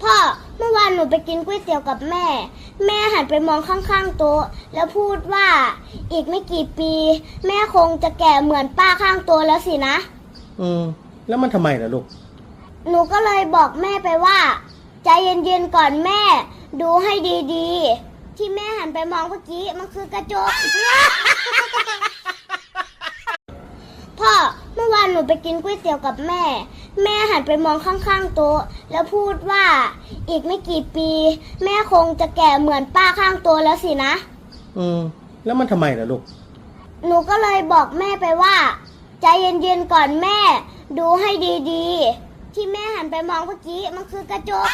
พ่อเมื่อวานหนูไปกินก๋วยเตี๋ยวกับแม่แม่หันไปมองข้างๆโต๊ะแล้วพูดว่าอีกไม่กี่ปีแม่คงจะแก่เหมือนป้าข้างโต๊ะแล้วสินะแล้วมันทำไมล่ะลูกหนูก็เลยบอกแม่ไปว่าใจเย็นๆก่อนแม่ดูให้ดีๆที่แม่หันไปมองเมื่อกี้มันคือกระจก พ่อเมื่อวานหนูไปกินก๋วยเตี๋ยวกับแม่หันไปมองข้างๆโต๊ะแล้วพูดว่าอีกไม่กี่ปีแม่คงจะแก่เหมือนป้าข้างโต๊ะแล้วสินะแล้วมันทำไมล่ะลูกหนูก็เลยบอกแม่ไปว่าใจเย็นๆก่อนแม่ดูให้ดีๆที่แม่หันไปมองเมื่อกี้มันคือกระจก